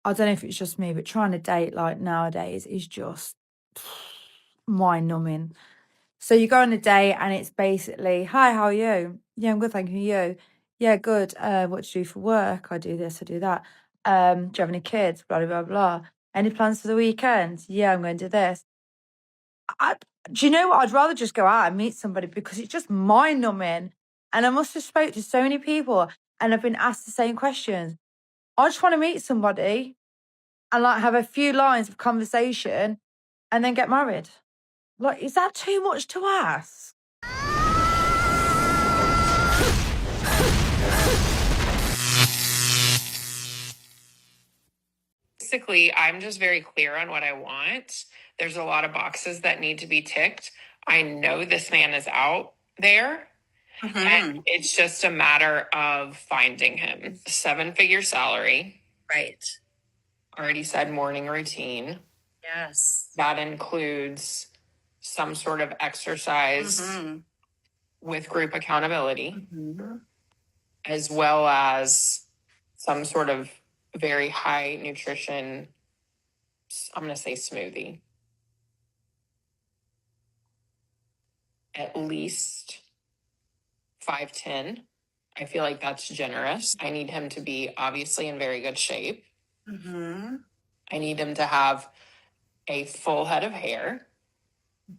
I don't know if it's just me, but trying to date like nowadays is just mind-numbing. So you go on a date and it's basically, hi, how are you? Yeah, I'm good, thank you. You? Yeah, good. What do you do for work? I do this, I do that. Do you have any kids? Blah, blah, blah, blah. Any plans for the weekend? Yeah, I'm going to do this. I, do you know what? I'd rather just go out and meet somebody because it's just mind-numbing. And I must have spoke to so many people and I've been asked the same questions. I just want to meet somebody and like have a few lines of conversation and then get married. Like, is that too much to ask? Basically, I'm just very clear on what I want. There's a lot of boxes that need to be ticked. I know this man is out there. And it's just a matter of finding him. 7-figure salary. Right. Already said morning routine. Yes. That includes some sort of exercise with group accountability, as well as some sort of very high nutrition, I'm going to say smoothie. At least 5'10". I feel like that's generous. I need him to be obviously in very good shape. I need him to have a full head of hair.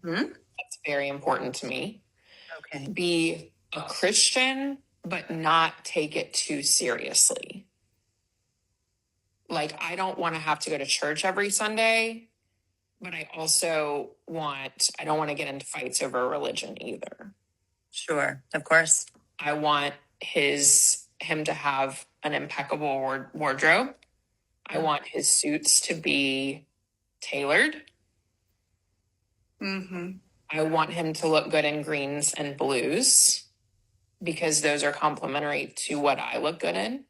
That's very important to me. Okay. Be a Christian, but not take it too seriously. Like, I don't want to have to go to church every Sunday, but I also I don't want to get into fights over religion either. Sure, of course. I want him to have an impeccable wardrobe. I want his suits to be tailored. I want him to look good in greens and blues because those are complementary to what I look good in.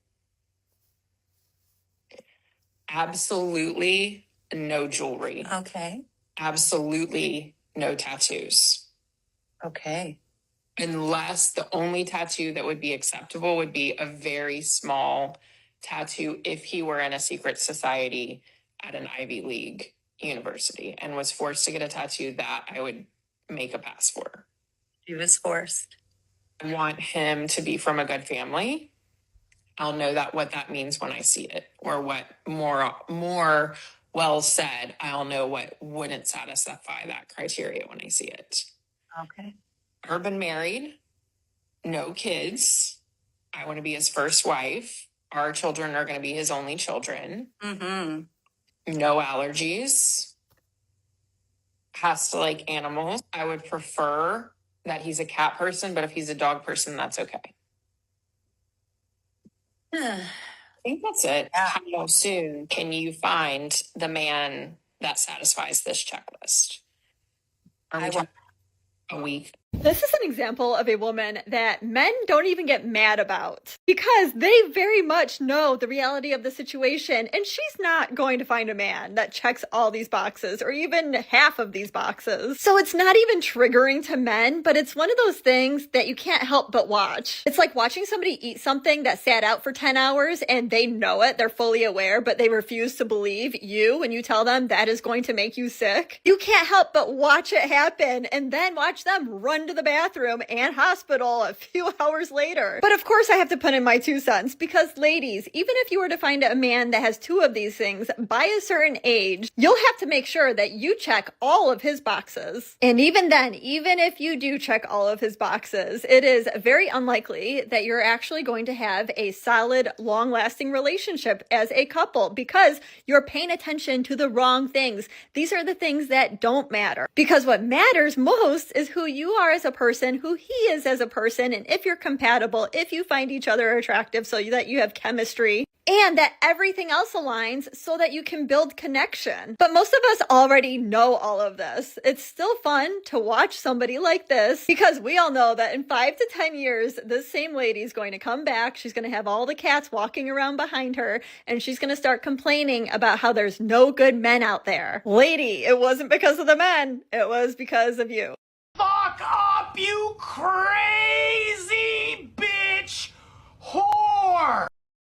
Absolutely no jewelry. Okay. Absolutely no tattoos. Okay. Unless the only tattoo that would be acceptable would be a very small tattoo if he were in a secret society at an Ivy League university and was forced to get a tattoo, that I would make a pass for. He was forced. I want him to be from a good family. I'll know what that means when I see it, or what more well said, I'll know what wouldn't satisfy that criteria when I see it. Okay. Urban married, no kids. I want to be his first wife. Our children are going to be his only children. No allergies. Has to like animals. I would prefer that he's a cat person, but if he's a dog person, that's okay. I think that's it. Yeah. How soon can you find the man that satisfies this checklist? Are we talking a week? This is an example of a woman that men don't even get mad about because they very much know the reality of the situation, and she's not going to find a man that checks all these boxes or even half of these boxes. So it's not even triggering to men, but it's one of those things that you can't help but watch. It's like watching somebody eat something that sat out for 10 hours and they know it, they're fully aware, but they refuse to believe you when you tell them that is going to make you sick. You can't help but watch it happen and then watch them run to the bathroom and hospital a few hours later. But of course I have to put in my 2 cents because ladies, even if you were to find a man that has 2 of these things by a certain age, you'll have to make sure that you check all of his boxes. And even then, even if you do check all of his boxes, it is very unlikely that you're actually going to have a solid, long-lasting relationship as a couple because you're paying attention to the wrong things. These are the things that don't matter. Because what matters most is who you are as a person, who he is as a person, and if you're compatible, if you find each other attractive so that you have chemistry, and that everything else aligns so that you can build connection. But most of us already know all of this. It's still fun to watch somebody like this because we all know that in 5 to 10 years, this same lady is going to come back. She's going to have all the cats walking around behind her, and she's going to start complaining about how there's no good men out there. Lady, it wasn't because of the men. It was because of you. Fuck up, you crazy bitch whore!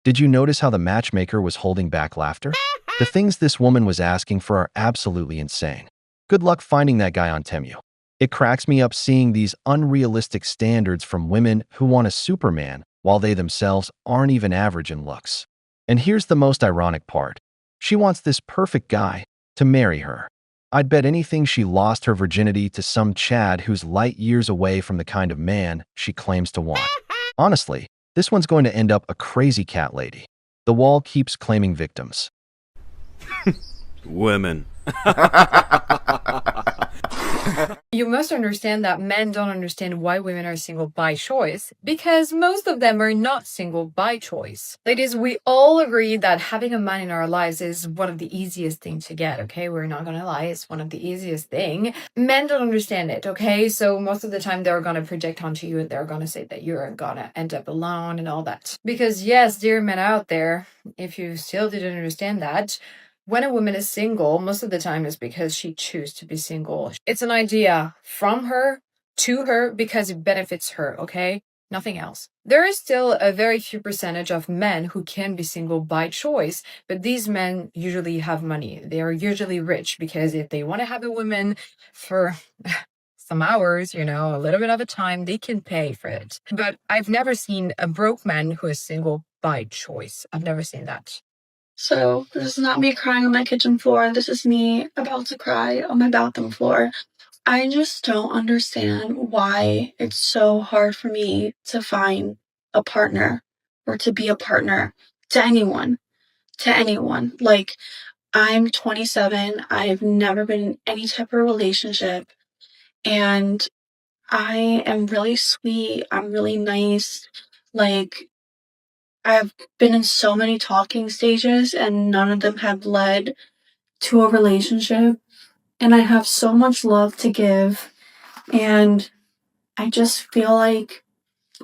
Did you notice how the matchmaker was holding back laughter? The things this woman was asking for are absolutely insane. Good luck finding that guy on Temu. It cracks me up seeing these unrealistic standards from women who want a Superman while they themselves aren't even average in looks. And here's the most ironic part. She wants this perfect guy to marry her. I'd bet anything she lost her virginity to some Chad who's light years away from the kind of man she claims to want. Honestly, this one's going to end up a crazy cat lady. The wall keeps claiming victims. Women. You must understand that men don't understand why women are single by choice, because most of them are not single by choice. Ladies, we all agree that having a man in our lives is one of the easiest things to get, okay? We're not gonna lie, it's one of the easiest thing. Men don't understand it, okay? So most of the time they're gonna project onto you and they're gonna say that you're gonna end up alone and all that. Because yes, dear men out there, if you still didn't understand that, when a woman is single, most of the time it's because she chooses to be single. It's an idea from her to her because it benefits her, okay? Nothing else. There is still a very few percentage of men who can be single by choice, but these men usually have money. They are usually rich because if they want to have a woman for some hours, you know, a little bit of a time, they can pay for it. But I've never seen a broke man who is single by choice. I've never seen that. So this is not me crying on my kitchen floor. This is me about to cry on my bathroom floor. I just don't understand why it's so hard for me to find a partner or to be a partner to anyone. To anyone. Like, I'm 27. I've never been in any type of relationship. And I am really sweet. I'm really nice. Like, I've been in so many talking stages and none of them have led to a relationship. And I have so much love to give. And I just feel like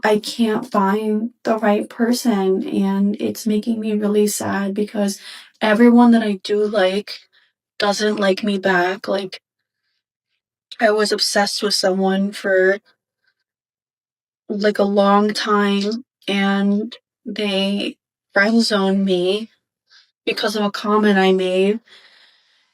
I can't find the right person. And it's making me really sad because everyone that I do like doesn't like me back. Like, I was obsessed with someone for like a long time and they friend zoned me because of a comment I made.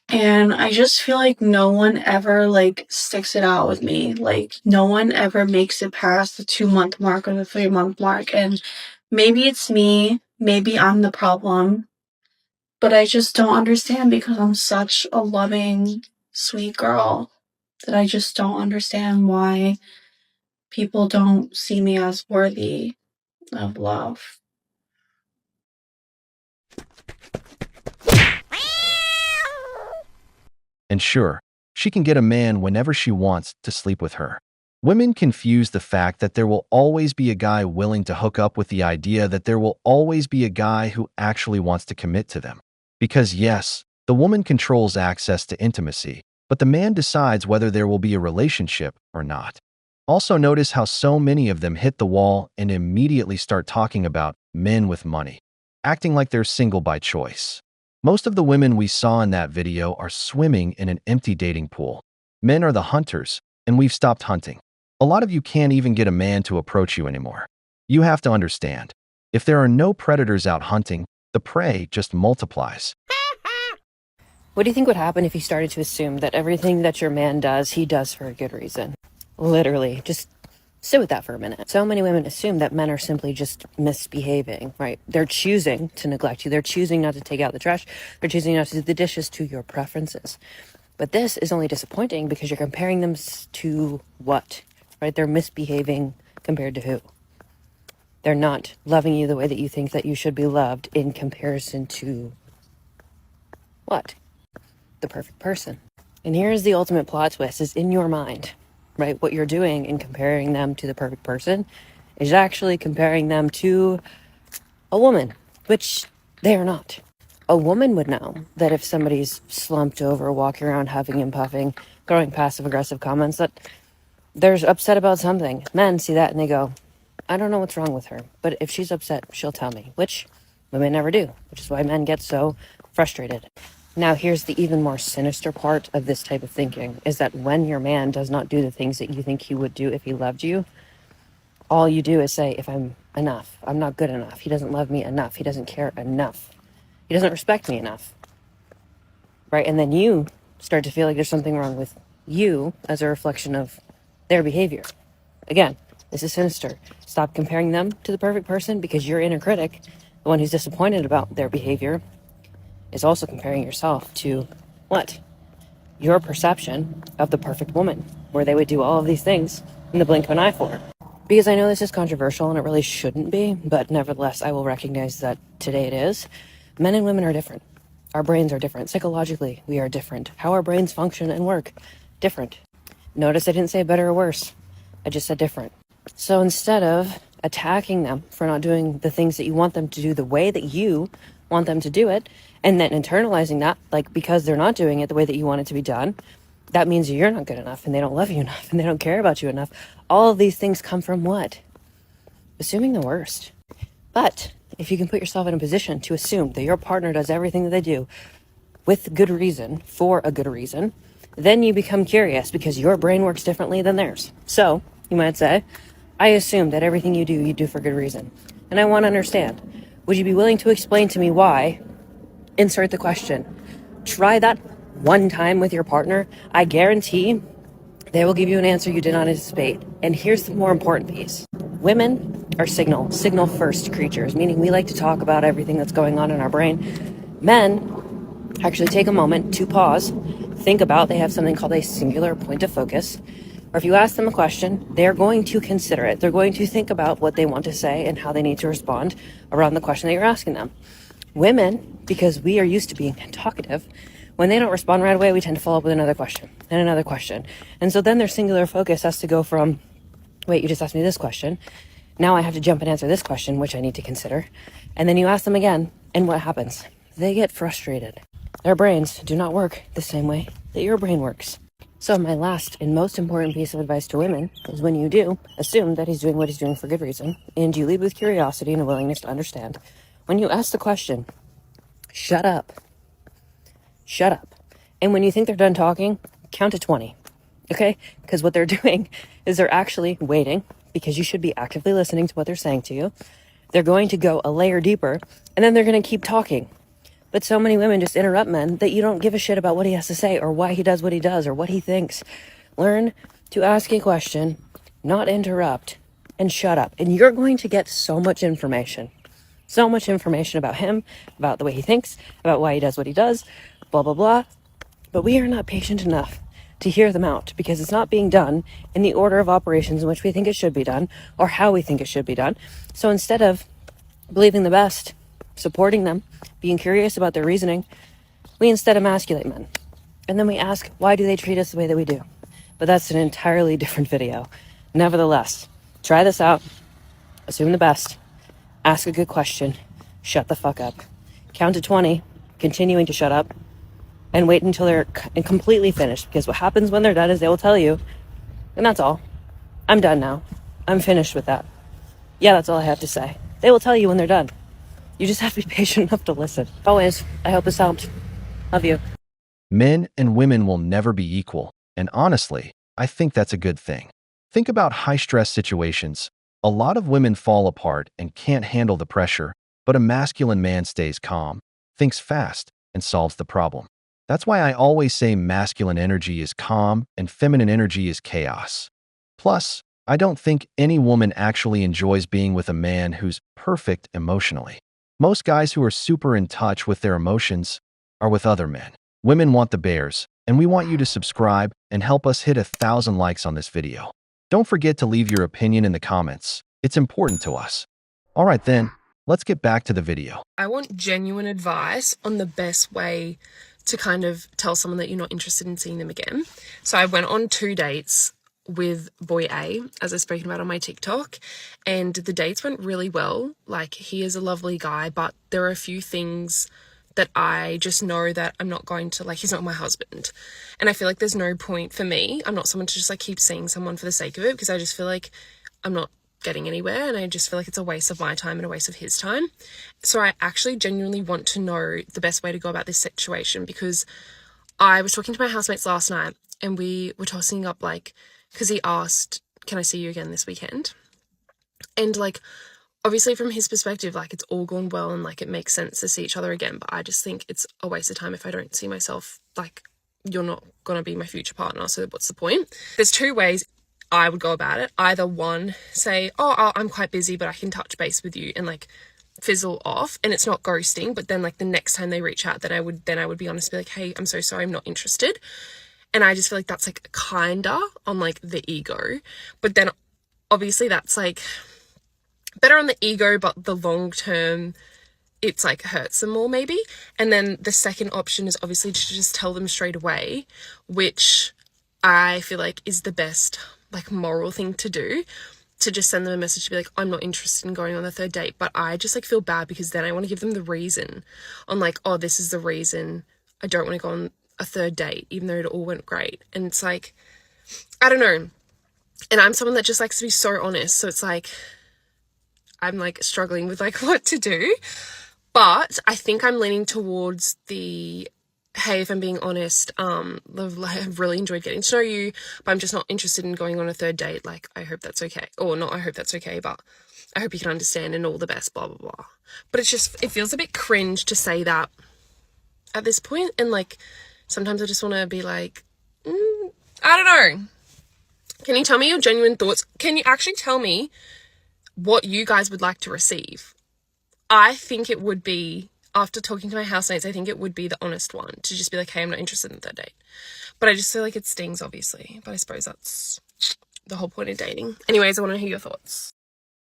And I just feel like no one ever like sticks it out with me. Like no one ever makes it past the 2-month mark or the 3-month mark. And maybe it's me, maybe I'm the problem, but I just don't understand because I'm such a loving, sweet girl that I just don't understand why people don't see me as worthy of love. And sure, she can get a man whenever she wants to sleep with her. Women confuse the fact that there will always be a guy willing to hook up with the idea that there will always be a guy who actually wants to commit to them. Because yes, the woman controls access to intimacy, but the man decides whether there will be a relationship or not. Also notice how so many of them hit the wall and immediately start talking about men with money, acting like they're single by choice. Most of the women we saw in that video are swimming in an empty dating pool. Men are the hunters, and we've stopped hunting. A lot of you can't even get a man to approach you anymore. You have to understand, if there are no predators out hunting, the prey just multiplies. What do you think would happen if you started to assume that everything that your man does, he does for a good reason? Literally, just sit with that for a minute. So many women assume that men are simply just misbehaving, right? They're choosing to neglect you. They're choosing not to take out the trash. They're choosing not to do the dishes to your preferences. But this is only disappointing because you're comparing them to what, right? They're misbehaving compared to who? They're not loving you the way that you think that you should be loved in comparison to what? The perfect person. And here's the ultimate plot twist is in your mind, right? What you're doing in comparing them to the perfect person is actually comparing them to a woman, which they are not. A woman would know that if somebody's slumped over, walking around huffing and puffing, throwing passive-aggressive comments, that they're upset about something. Men see that and they go, I don't know what's wrong with her, but if she's upset, she'll tell me, which women never do, which is why men get so frustrated. Now, here's the even more sinister part of this type of thinking, is that when your man does not do the things that you think he would do if he loved you, all you do is say, if I'm enough, I'm not good enough, he doesn't love me enough, he doesn't care enough, he doesn't respect me enough, right? And then you start to feel like there's something wrong with you as a reflection of their behavior. Again, this is sinister. Stop comparing them to the perfect person, because your inner critic, the one who's disappointed about their behavior, is also comparing yourself to what? Your perception of the perfect woman, where they would do all of these things in the blink of an eye for. Because I know this is controversial and it really shouldn't be, but nevertheless, I will recognize that today it is. Men and women are different. Our brains are different. Psychologically, we are different. How our brains function and work, different. Notice I didn't say better or worse. I just said different. So instead of attacking them for not doing the things that you want them to do the way that you want them to do it, and then internalizing that, like, because they're not doing it the way that you want it to be done, that means you're not good enough and they don't love you enough and they don't care about you enough. All of these things come from what? Assuming the worst. But if you can put yourself in a position to assume that your partner does everything that they do with good reason, for a good reason, then you become curious because your brain works differently than theirs. So you might say, I assume that everything you do for good reason. And I want to understand. Would you be willing to explain to me why? Insert the question. Try that one time with your partner. I guarantee they will give you an answer you did not anticipate. And here's the more important piece. Women are signal first creatures, meaning we like to talk about everything that's going on in our brain. Men actually take a moment to pause, think about, they have something called a singular point of focus. Or if you ask them a question, they're going to consider it. They're going to think about what they want to say and how they need to respond around the question that you're asking them. Women, because we are used to being talkative, when they don't respond right away, we tend to follow up with another question and another question. And so then their singular focus has to go from, wait, you just asked me this question. Now I have to jump and answer this question, which I need to consider. And then you ask them again, and what happens? They get frustrated. Their brains do not work the same way that your brain works. So my last and most important piece of advice to women is, when you do, assume that he's doing what he's doing for good reason, and you lead with curiosity and a willingness to understand. When you ask the question, shut up. Shut up. And when you think they're done talking, count to 20. Okay? Because what they're doing is they're actually waiting, because you should be actively listening to what they're saying to you. They're going to go a layer deeper, and then they're going to keep talking. But so many women just interrupt men that you don't give a shit about what he has to say or why he does what he does or what he thinks. Learn to ask a question, not interrupt, and shut up. And you're going to get so much information. So much information about him, about the way he thinks, about why he does what he does, blah, blah, blah. But we are not patient enough to hear them out, because it's not being done in the order of operations in which we think it should be done or how we think it should be done. So instead of believing the best, supporting them, being curious about their reasoning, we instead emasculate men. And then we ask, why do they treat us the way that we do? But that's an entirely different video. Nevertheless, try this out. Assume the best. Ask a good question. Shut the fuck up. Count to 20, continuing to shut up, and wait until they're completely finished. Because what happens when they're done is they will tell you, and that's all. I'm done now. I'm finished with that. Yeah, that's all I have to say. They will tell you when they're done. You just have to be patient enough to listen. Always, I hope this helped. Love you. Men and women will never be equal, and honestly, I think that's a good thing. Think about high-stress situations. A lot of women fall apart and can't handle the pressure, but a masculine man stays calm, thinks fast, and solves the problem. That's why I always say masculine energy is calm and feminine energy is chaos. Plus, I don't think any woman actually enjoys being with a man who's perfect emotionally. Most guys who are super in touch with their emotions are with other men. Women want the bears, and we want you to subscribe and help us hit 1,000 likes on this video. Don't forget to leave your opinion in the comments. It's important to us. All right then, let's get back to the video. I want genuine advice on the best way to kind of tell someone that you're not interested in seeing them again. So I went on 2 dates with boy A, as I've spoken about on my TikTok, and the dates went really well. Like, he is a lovely guy, but there are a few things that I just know that I'm not going to, like, he's not my husband. And I feel like there's no point for me. I'm not someone to just, like, keep seeing someone for the sake of it, because I just feel like I'm not getting anywhere, and I just feel like it's a waste of my time and a waste of his time. So I actually genuinely want to know the best way to go about this situation, because I was talking to my housemates last night, and we were tossing up, like, because he asked, can I see you again this weekend? And like, obviously from his perspective, like it's all gone well and like it makes sense to see each other again. But I just think it's a waste of time if I don't see myself, like, you're not going to be my future partner. So what's the point? There's two ways I would go about it. Either one, say, oh, I'm quite busy, but I can touch base with you, and like fizzle off, and it's not ghosting. But then like the next time they reach out, then I would be honest, be like, hey, I'm so sorry, I'm not interested. And I just feel like that's like kinda on like the ego. But then obviously that's like better on the ego, but the long term, it's like hurts them more maybe. And then the second option is obviously to just tell them straight away, which I feel like is the best like moral thing to do, to just send them a message to be like, I'm not interested in going on the third date. But I just like feel bad because then I want to give them the reason on like, oh, this is the reason I don't want to go on a third date, even though it all went great. And it's like, I don't know. And I'm someone that just likes to be so honest. So it's like, I'm like struggling with like what to do. But I think I'm leaning towards the, hey, if I'm being honest, I've really enjoyed getting to know you, but I'm just not interested in going on a third date. Like, I hope that's okay. Or not, I hope that's okay, but I hope you can understand, and all the best, blah, blah, blah. But it's just, it feels a bit cringe to say that at this point. And like, sometimes I just want to be like, I don't know. Can you tell me your genuine thoughts? Can you actually tell me what you guys would like to receive? I think it would be, after talking to my housemates, I think it would be the honest one, to just be like, hey, I'm not interested in the third date. But I just feel like it stings, obviously. But I suppose that's the whole point of dating. Anyways, I want to hear your thoughts.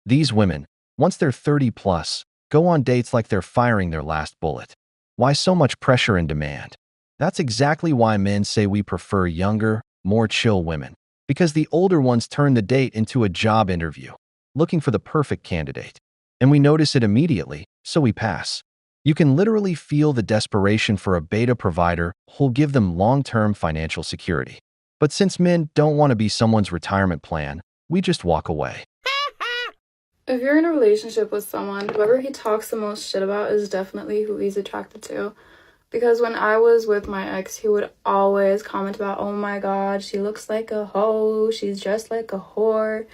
These women, once they're 30 plus, go on dates like they're firing their last bullet. Why so much pressure and demand? That's exactly why men say we prefer younger, more chill women. Because the older ones turn the date into a job interview, looking for the perfect candidate. And we notice it immediately, so we pass. You can literally feel the desperation for a beta provider who'll give them long-term financial security. But since men don't want to be someone's retirement plan, we just walk away. If you're in a relationship with someone, whoever he talks the most shit about is definitely who he's attracted to. Because when I was with my ex, he would always comment about, oh my god, she looks like a hoe, she's dressed like a whore.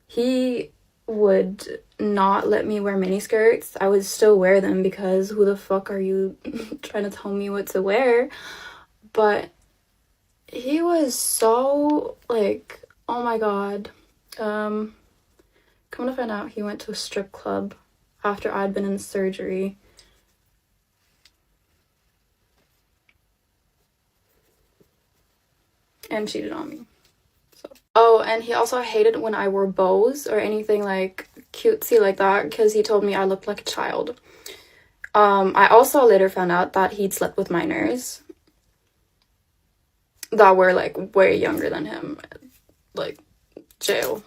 He would not let me wear miniskirts. I would still wear them because who the fuck are you trying to tell me what to wear? But he was so like, oh my god. Come to find out, he went to a strip club after I'd been in surgery. And cheated on me. So. Oh, and he also hated when I wore bows or anything like cutesy like that, because he told me I looked like a child. I also later found out that he'd slept with minors that were like way younger than him, like jail.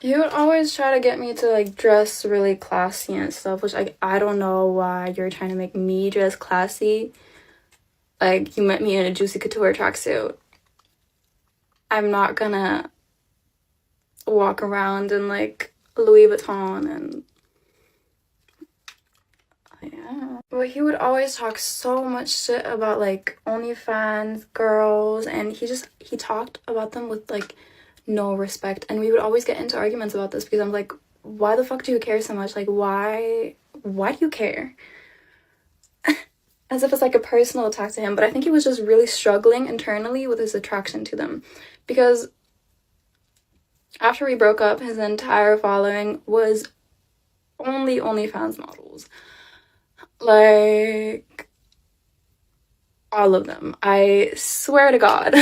He would always try to get me to like dress really classy and stuff, which I don't know why you're trying to make me dress classy. Like, you met me in a Juicy Couture tracksuit. I'm not gonna walk around in like Louis Vuitton and yeah. But he would always talk so much shit about like OnlyFans girls, and he talked about them with like no respect, and we would always get into arguments about this because I'm like, why the fuck do you care so much? Like, why do you care? As if it's like a personal attack to him. But I think he was just really struggling internally with his attraction to them, because after we broke up, his entire following was only OnlyFans models, like all of them, I swear to god.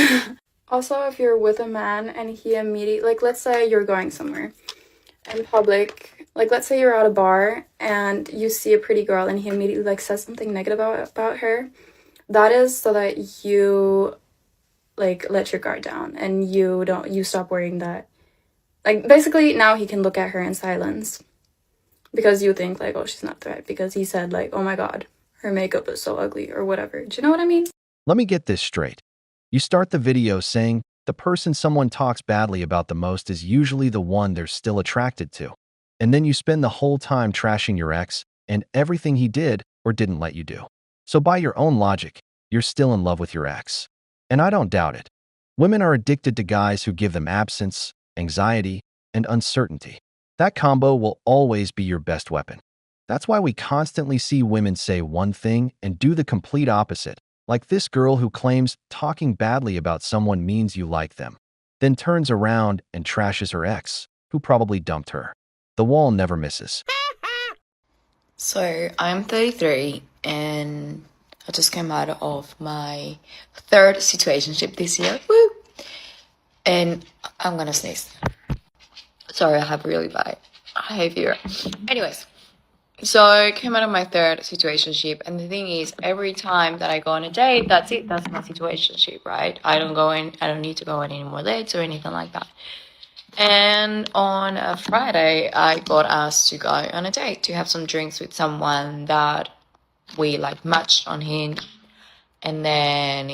Also, if you're with a man and he immediately, like, let's say you're going somewhere in public, like, let's say you're at a bar and you see a pretty girl and he immediately, like, says something negative about her, that is so that you, like, let your guard down and you stop worrying that, like, basically now he can look at her in silence because you think, like, oh, she's not the right, because he said, like, oh my god, her makeup is so ugly or whatever. Do you know what I mean? Let me get this straight. You start the video saying the person someone talks badly about the most is usually the one they're still attracted to. And then you spend the whole time trashing your ex and everything he did or didn't let you do. So by your own logic, you're still in love with your ex. And I don't doubt it. Women are addicted to guys who give them absence, anxiety, and uncertainty. That combo will always be your best weapon. That's why we constantly see women say one thing and do the complete opposite, like this girl who claims talking badly about someone means you like them, then turns around and trashes her ex, who probably dumped her. The wall never misses. So I'm 33 and I just came out of my third situationship this year. Woo! And I'm gonna sneeze. Sorry, I have really bad behavior. Anyways, so I came out of my third situationship, and the thing is, every time that I go on a date, that's it. That's my situationship, right? I don't need to go on any more dates or anything like that. And on a Friday, I got asked to go on a date to have some drinks with someone that we like matched on Hinge. And then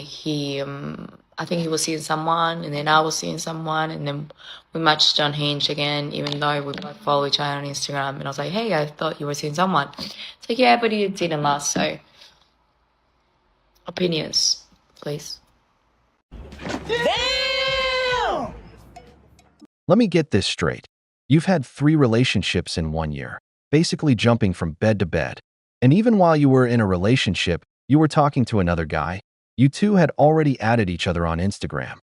I think he was seeing someone, and then I was seeing someone, and then we matched on Hinge again, even though we both follow each other on Instagram. And I was like, hey, I thought you were seeing someone. It's like, yeah, but you didn't last. So, opinions, please. Let me get this straight. You've had 3 relationships in 1 year, basically jumping from bed to bed. And even while you were in a relationship, you were talking to another guy. You two had already added each other on Instagram.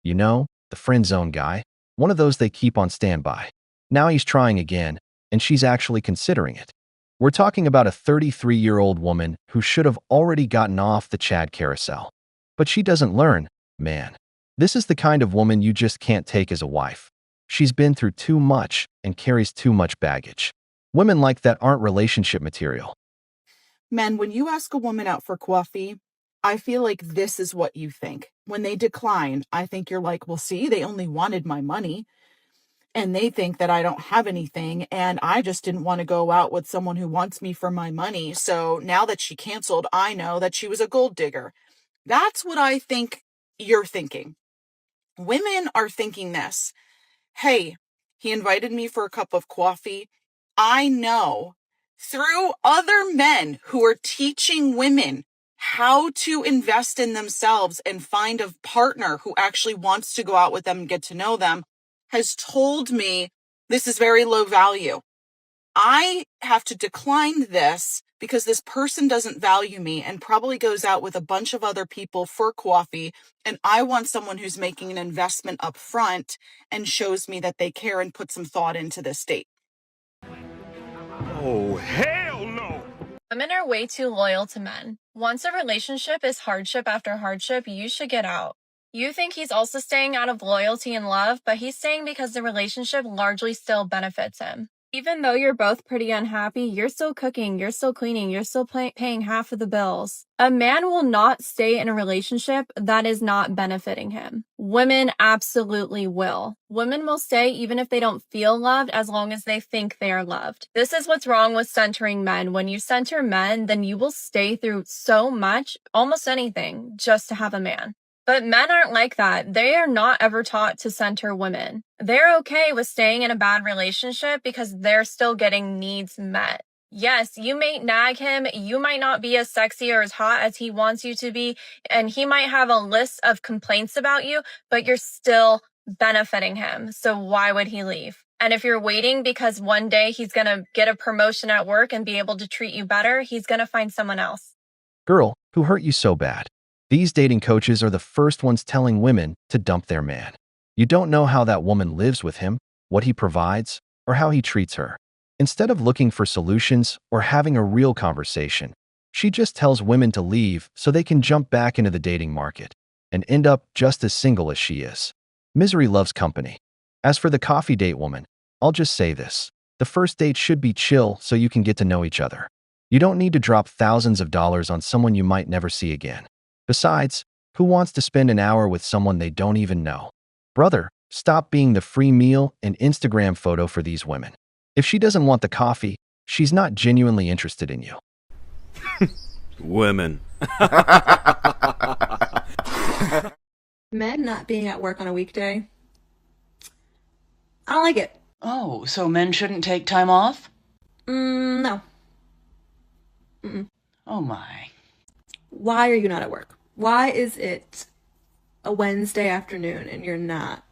You know, the friend zone guy, one of those they keep on standby. Now he's trying again, and she's actually considering it. We're talking about a 33-year-old woman who should have already gotten off the Chad carousel. But she doesn't learn, man. This is the kind of woman you just can't take as a wife. She's been through too much and carries too much baggage. Women like that aren't relationship material. Men, when you ask a woman out for coffee, I feel like this is what you think. When they decline, I think you're like, well, see, they only wanted my money. And they think that I don't have anything. And I just didn't want to go out with someone who wants me for my money. So now that she canceled, I know that she was a gold digger. That's what I think you're thinking. Women are thinking this. Hey, he invited me for a cup of coffee. I know through other men who are teaching women how to invest in themselves and find a partner who actually wants to go out with them and get to know them, has told me this is very low value. I have to decline this because this person doesn't value me and probably goes out with a bunch of other people for coffee. And I want someone who's making an investment up front and shows me that they care and put some thought into this date. Oh, hell no! Women are way too loyal to men. Once a relationship is hardship after hardship, you should get out. You think he's also staying out of loyalty and love, but he's staying because the relationship largely still benefits him. Even though you're both pretty unhappy, you're still cooking, you're still cleaning, you're still paying half of the bills. A man will not stay in a relationship that is not benefiting him. Women absolutely will. Women will stay even if they don't feel loved, as long as they think they are loved. This is what's wrong with centering men. When you center men, then you will stay through so much, almost anything, just to have a man. But men aren't like that. They are not ever taught to center women. They're okay with staying in a bad relationship because they're still getting needs met. Yes, you may nag him. You might not be as sexy or as hot as he wants you to be. And he might have a list of complaints about you, but you're still benefiting him. So why would he leave? And if you're waiting because one day he's going to get a promotion at work and be able to treat you better, he's going to find someone else. Girl, who hurt you so bad? These dating coaches are the first ones telling women to dump their man. You don't know how that woman lives with him, what he provides, or how he treats her. Instead of looking for solutions or having a real conversation, she just tells women to leave so they can jump back into the dating market and end up just as single as she is. Misery loves company. As for the coffee date woman, I'll just say this. The first date should be chill so you can get to know each other. You don't need to drop thousands of dollars on someone you might never see again. Besides, who wants to spend an hour with someone they don't even know? Brother, stop being the free meal and Instagram photo for these women. If she doesn't want the coffee, she's not genuinely interested in you. Women. Men not being at work on a weekday. I don't like it. Oh, so men shouldn't take time off? No. Oh my. Why are you not at work? Why is it a Wednesday afternoon and you're not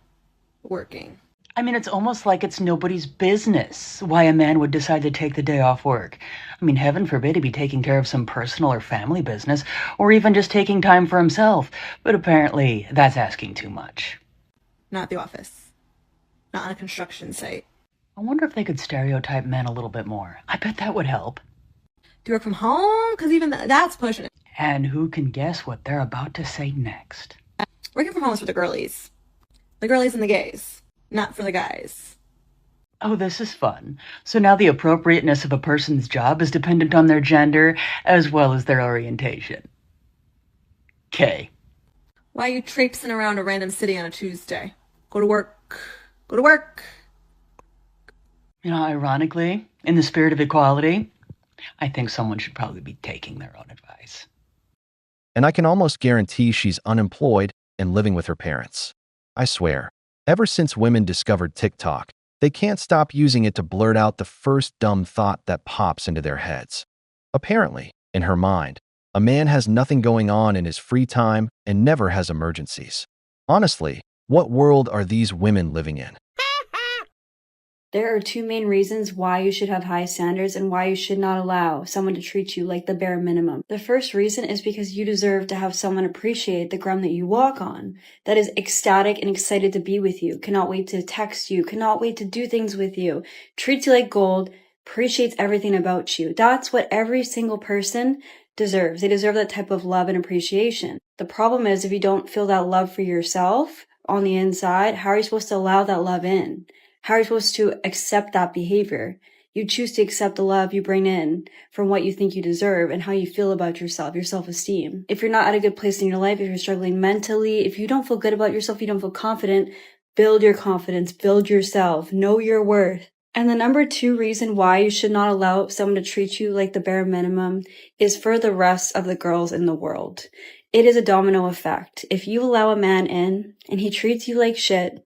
working? I mean, it's almost like it's nobody's business why a man would decide to take the day off work. I mean, heaven forbid he be taking care of some personal or family business, or even just taking time for himself. But apparently, that's asking too much. Not at the office. Not on a construction site. I wonder if they could stereotype men a little bit more. I bet that would help. Do you work from home? Because even that's pushing it. And who can guess what they're about to say next? Working from home is for the girlies. The girlies and the gays. Not for the guys. Oh, this is fun. So now the appropriateness of a person's job is dependent on their gender as well as their orientation. Okay. Why are you traipsing around a random city on a Tuesday? Go to work. Go to work. You know, ironically, in the spirit of equality, I think someone should probably be taking their own advice. And I can almost guarantee she's unemployed and living with her parents. I swear, ever since women discovered TikTok, they can't stop using it to blurt out the first dumb thought that pops into their heads. Apparently, in her mind, a man has nothing going on in his free time and never has emergencies. Honestly, what world are these women living in? There are two main reasons why you should have high standards and why you should not allow someone to treat you like the bare minimum. The first reason is because you deserve to have someone appreciate the ground that you walk on, that is ecstatic and excited to be with you, cannot wait to text you, cannot wait to do things with you, treats you like gold, appreciates everything about you. That's what every single person deserves. They deserve that type of love and appreciation. The problem is if you don't feel that love for yourself on the inside, how are you supposed to allow that love in? How are you supposed to accept that behavior? You choose to accept the love you bring in from what you think you deserve and how you feel about yourself, your self-esteem. If you're not at a good place in your life, if you're struggling mentally, if you don't feel good about yourself, you don't feel confident, build your confidence, build yourself, know your worth. And the number two reason why you should not allow someone to treat you like the bare minimum is for the rest of the girls in the world. It is a domino effect. If you allow a man in and he treats you like shit,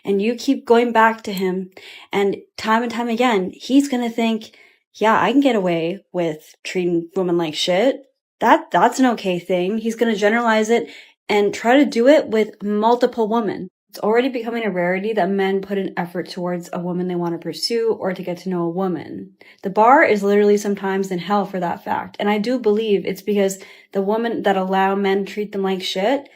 and you keep going back to him and time again, he's going to think, yeah, I can get away with treating women like shit. That's an okay thing. He's going to generalize it and try to do it with multiple women. It's already becoming a rarity that men put an effort towards a woman they want to pursue or to get to know a woman. The bar is literally sometimes in hell for that fact. And I do believe it's because the women that allow men to treat them like shit,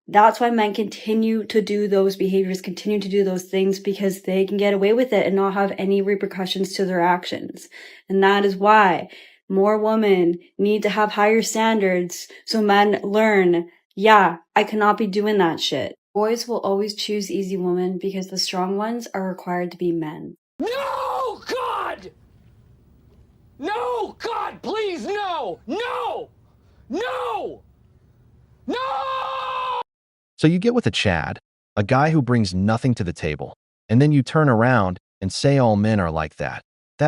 that's why men continue to do those behaviors, continue to do those things because they can get away with it and not have any repercussions to their actions. And that is why more women need to have higher standards so men learn, yeah, I cannot be doing that shit. Boys will always choose easy women because the strong ones are required to be men. No, God! No, God, please, no! No! No! No! So you get with a Chad, a guy who brings nothing to the table, and then you turn around and say all men are like that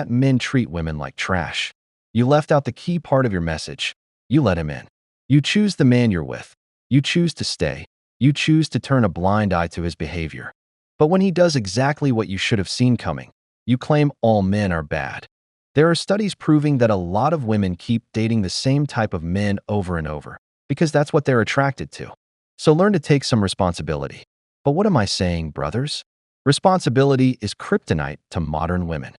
men treat women like trash. You left out the key part of your message. You let him in. You choose the man you're with. You choose to stay. You choose to turn a blind eye to his behavior. But when he does exactly what you should have seen coming, you claim all men are bad. There are studies proving that a lot of women keep dating the same type of men over and over because that's what they're attracted to. So learn to take some responsibility. But what am I saying, brothers? Responsibility is kryptonite to modern women.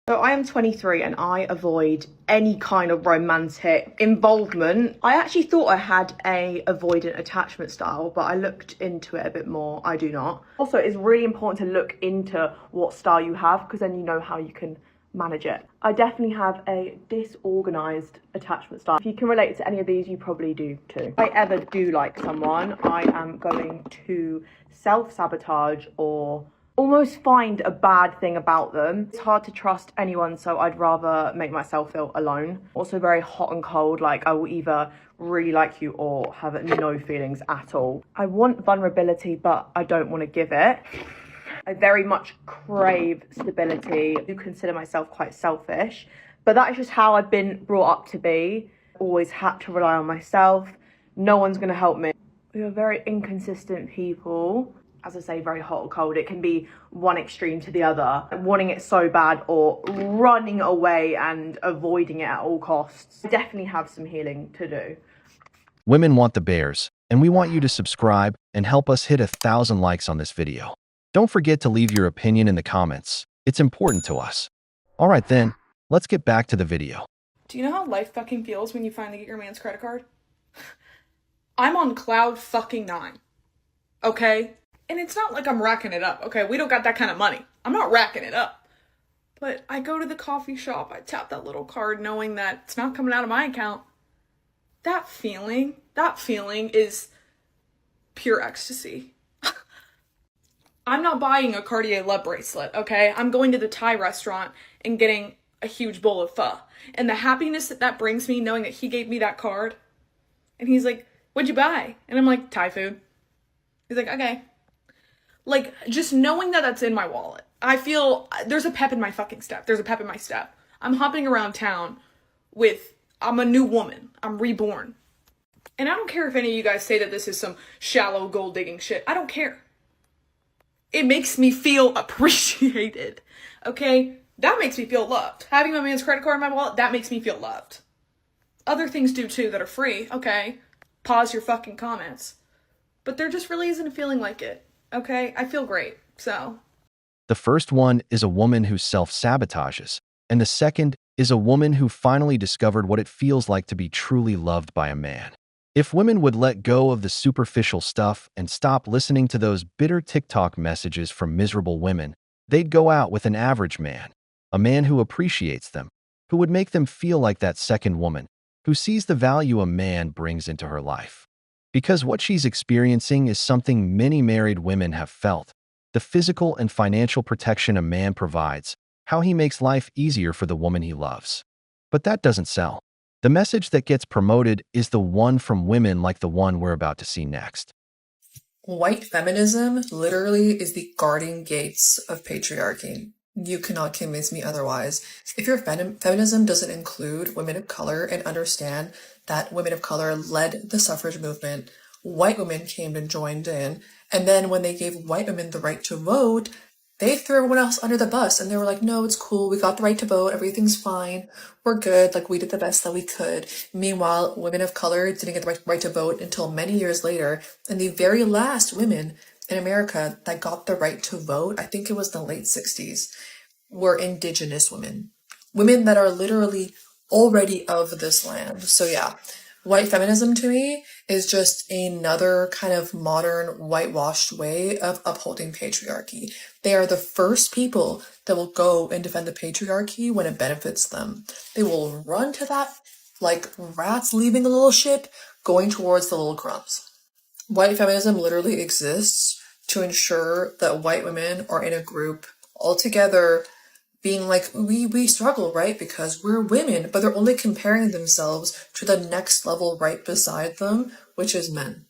So I am 23 and I avoid any kind of romantic involvement. I actually thought I had a avoidant attachment style, but I looked into it a bit more. I do not. Also, it's really important to look into what style you have because then you know how you can manage it. I definitely have a disorganized attachment style. If you can relate to any of these, you probably do too. If I ever do like someone, I am going to self-sabotage or almost find a bad thing about them. It's hard to trust anyone, so I'd rather make myself feel alone. Also very hot and cold, like I will either really like you or have no feelings at all. I want vulnerability, but I don't want to give it. I very much crave stability. I do consider myself quite selfish, but that is just how I've been brought up to be. Always had to rely on myself. No one's going to help me. We are very inconsistent people. As I say, very hot or cold. It can be one extreme to the other. Wanting it so bad or running away and avoiding it at all costs. I definitely have some healing to do. Women want the bears, and we want you to subscribe and help us hit 1,000 likes on this video. Don't forget to leave your opinion in the comments. It's important to us. Alright then, let's get back to the video. Do you know how life fucking feels when you finally get your man's credit card? I'm on cloud fucking 9. Okay? And it's not like I'm racking it up, okay? We don't got that kind of money. I'm not racking it up. But I go to the coffee shop, I tap that little card knowing that it's not coming out of my account. That feeling is pure ecstasy. I'm not buying a Cartier love bracelet, okay? I'm going to the Thai restaurant and getting a huge bowl of pho. And the happiness that brings me knowing that he gave me that card. And he's like, what'd you buy? And I'm like, Thai food. He's like, okay. Like, just knowing that that's in my wallet. I feel, there's a pep in my fucking step. There's a pep in my step. I'm hopping around town I'm a new woman. I'm reborn. And I don't care if any of you guys say that this is some shallow gold digging shit. I don't care. It makes me feel appreciated. Okay? That makes me feel loved. Having my man's credit card in my wallet, that makes me feel loved. Other things do too that are free. Okay? Pause your fucking comments. But there just really isn't a feeling like it. Okay? I feel great. So. The first one is a woman who self-sabotages, and the second is a woman who finally discovered what it feels like to be truly loved by a man. If women would let go of the superficial stuff and stop listening to those bitter TikTok messages from miserable women, they'd go out with an average man, a man who appreciates them, who would make them feel like that second woman, who sees the value a man brings into her life. Because what she's experiencing is something many married women have felt: the physical and financial protection a man provides, how he makes life easier for the woman he loves. But that doesn't sell. The message that gets promoted is the one from women like the one we're about to see next. White feminism literally is the guarding gates of patriarchy. You cannot convince me otherwise. If your feminism doesn't include women of color and understand that women of color led the suffrage movement, white women came and joined in, and then when they gave white women the right to vote, they threw everyone else under the bus, and they were like, no, it's cool, we got the right to vote, everything's fine, we're good, like, we did the best that we could. Meanwhile, women of color didn't get the right to vote until many years later, and the very last women in America that got the right to vote, I think it was the late 60s, were indigenous women. Women that are literally already of this land. So yeah, white feminism to me is just another kind of modern whitewashed way of upholding patriarchy. They are the first people that will go and defend the patriarchy when it benefits them. They will run to that like rats leaving a little ship, going towards the little crumbs. White feminism literally exists to ensure that white women are in a group all together, being like, we struggle, right? Because we're women, but they're only comparing themselves to the next level right beside them, which is men.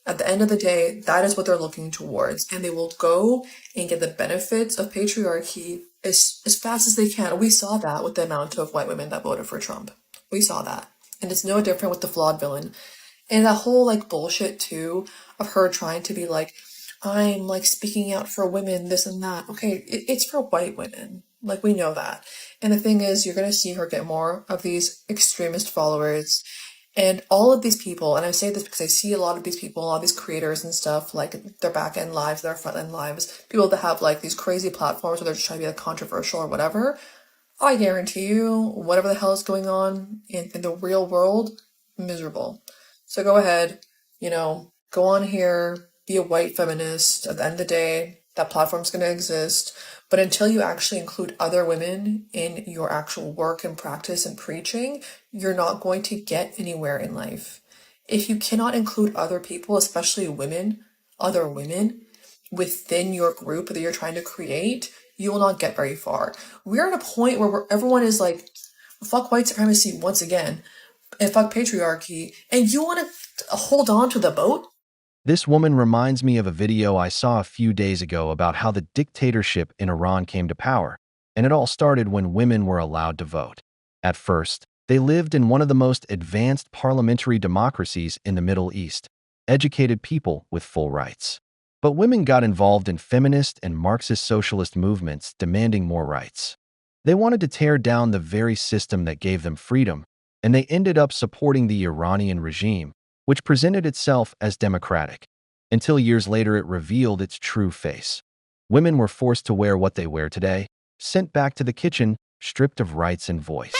At the end of the day, that is what they're looking towards, and they will go and get the benefits of patriarchy as fast as they can. We saw that with the amount of white women that voted for Trump. We saw that. And it's no different with the flawed villain. And that whole like bullshit too of her trying to be like, I'm like speaking out for women, this and that. Okay, it's for white women. Like, we know that. And the thing is, you're going to see her get more of these extremist followers. And all of these people, and I say this because I see a lot of these people, a lot of these creators and stuff, like their back end lives, their front end lives, people that have like these crazy platforms where they're just trying to be like controversial or whatever. I guarantee you, whatever the hell is going on in the real world, miserable. So go ahead, go on here, be a white feminist. At the end of the day, that platform's going to exist. But until you actually include other women in your actual work and practice and preaching, you're not going to get anywhere in life. If you cannot include other people, especially women, other women, within your group that you're trying to create, you will not get very far. We're at a point where everyone is like, fuck white supremacy once again, and fuck patriarchy, and you want to hold on to the boat? This woman reminds me of a video I saw a few days ago about how the dictatorship in Iran came to power, and it all started when women were allowed to vote. At first, they lived in one of the most advanced parliamentary democracies in the Middle East, educated people with full rights. But women got involved in feminist and Marxist socialist movements demanding more rights. They wanted to tear down the very system that gave them freedom, and they ended up supporting the Iranian regime, which presented itself as democratic, until years later it revealed its true face. Women were forced to wear what they wear today, sent back to the kitchen, stripped of rights and voice.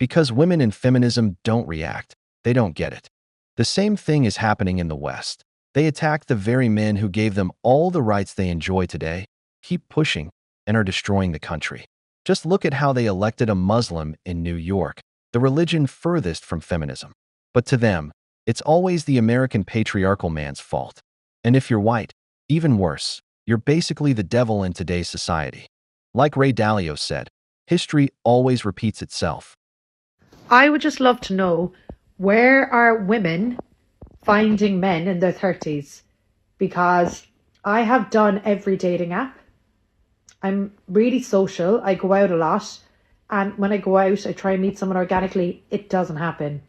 Because women in feminism don't react, they don't get it. The same thing is happening in the West. They attack the very men who gave them all the rights they enjoy today, keep pushing, and are destroying the country. Just look at how they elected a Muslim in New York, the religion furthest from feminism. But to them, it's always the American patriarchal man's fault. And if you're white, even worse, you're basically the devil in today's society. Like Ray Dalio said, history always repeats itself. I would just love to know, where are women finding men in their 30s? Because I have done every dating app. I'm really social. I go out a lot. And when I go out, I try and meet someone organically. It doesn't happen.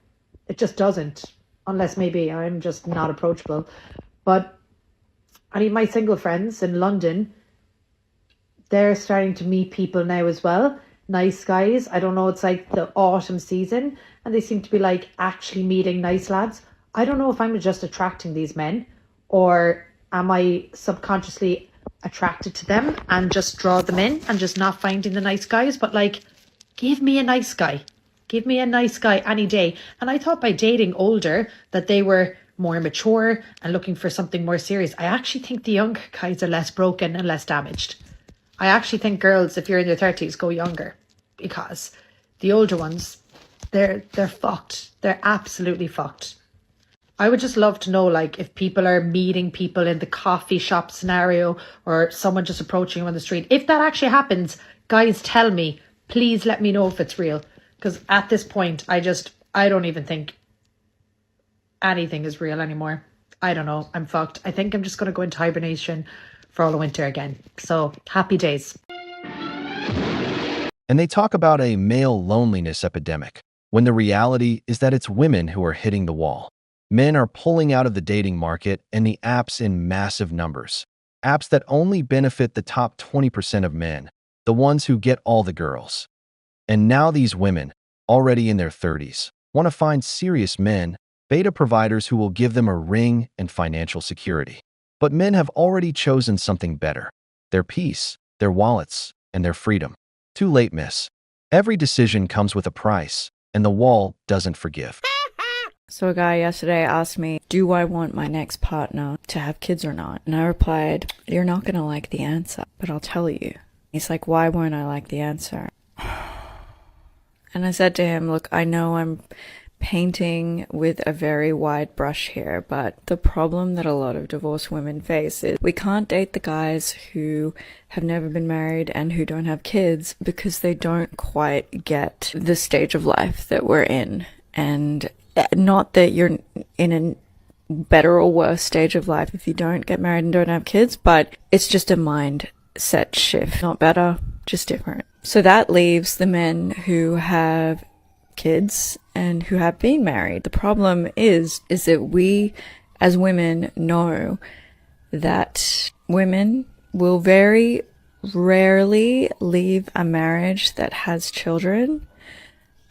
It just doesn't. Unless maybe I'm just not approachable. But I mean, my single friends in London, they're starting to meet people now as well. Nice guys. I don't know, it's like the autumn season. And they seem to be like actually meeting nice lads. I don't know if I'm just attracting these men, or am I subconsciously attracted to them and just draw them in and just not finding the nice guys. But like, give me a nice guy. Give me a nice guy any day. And I thought by dating older that they were more mature and looking for something more serious. I actually think the young guys are less broken and less damaged. I actually think girls, if you're in your 30s, go younger, because the older ones, they're fucked. They're absolutely fucked. I would just love to know, like, if people are meeting people in the coffee shop scenario, or someone just approaching them on the street. If that actually happens, guys, tell me. Please let me know if it's real. Because at this point, I don't even think anything is real anymore. I don't know. I'm fucked. I think I'm just going to go into hibernation for all the winter again. So, happy days. And they talk about a male loneliness epidemic, when the reality is that it's women who are hitting the wall. Men are pulling out of the dating market and the apps in massive numbers. Apps that only benefit the top 20% of men, the ones who get all the girls. And now these women, already in their 30s, want to find serious men, beta providers who will give them a ring and financial security. But men have already chosen something better: their peace, their wallets, and their freedom. Too late, miss. Every decision comes with a price, and the wall doesn't forgive. So a guy yesterday asked me, do I want my next partner to have kids or not? And I replied, you're not going to like the answer, but I'll tell you. He's like, why won't I like the answer? And I said to him, look, I know I'm painting with a very wide brush here, but the problem that a lot of divorced women face is we can't date the guys who have never been married and who don't have kids because they don't quite get the stage of life that we're in. And not that you're in a better or worse stage of life if you don't get married and don't have kids, but it's just a mindset shift. Not better, just different. So that leaves the men who have kids and who have been married. The problem is that we as women know that women will very rarely leave a marriage that has children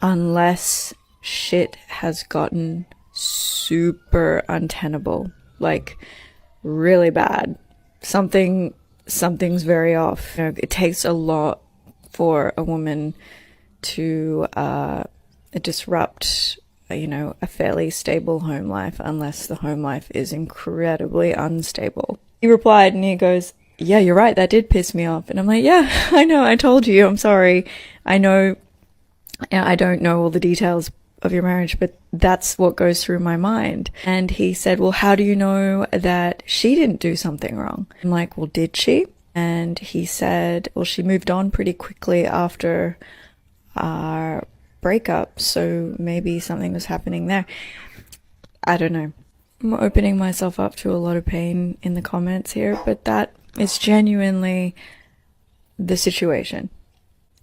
unless shit has gotten super untenable, like really bad. Something's very off. You know, it takes a lot for a woman to disrupt, a fairly stable home life unless the home life is incredibly unstable. He replied and he goes, yeah, you're right, that did piss me off. And I'm like, yeah, I know, I told you, I'm sorry. I know, I don't know all the details of your marriage, but that's what goes through my mind. And he said, well, how do you know that she didn't do something wrong? I'm like, well, did she? And he said, well, she moved on pretty quickly after our breakup, so maybe something was happening there. I don't know. I'm opening myself up to a lot of pain in the comments here, but that is genuinely the situation.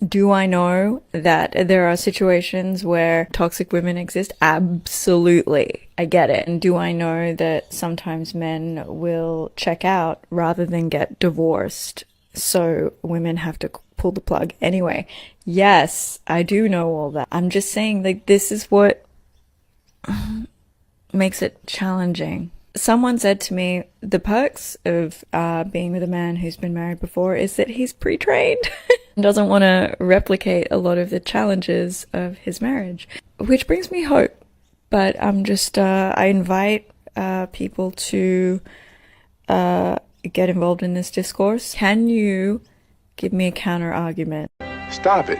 Do I know that there are situations where toxic women exist? Absolutely. I get it. And do I know that sometimes men will check out rather than get divorced, so women have to pull the plug anyway? Yes, I do know all that. I'm just saying, like, this is what makes it challenging. Someone said to me, the perks of being with a man who's been married before is that he's pre-trained and doesn't want to replicate a lot of the challenges of his marriage, which brings me hope. But I'm just, I invite people to get involved in this discourse. Can you give me a counter argument? Stop it.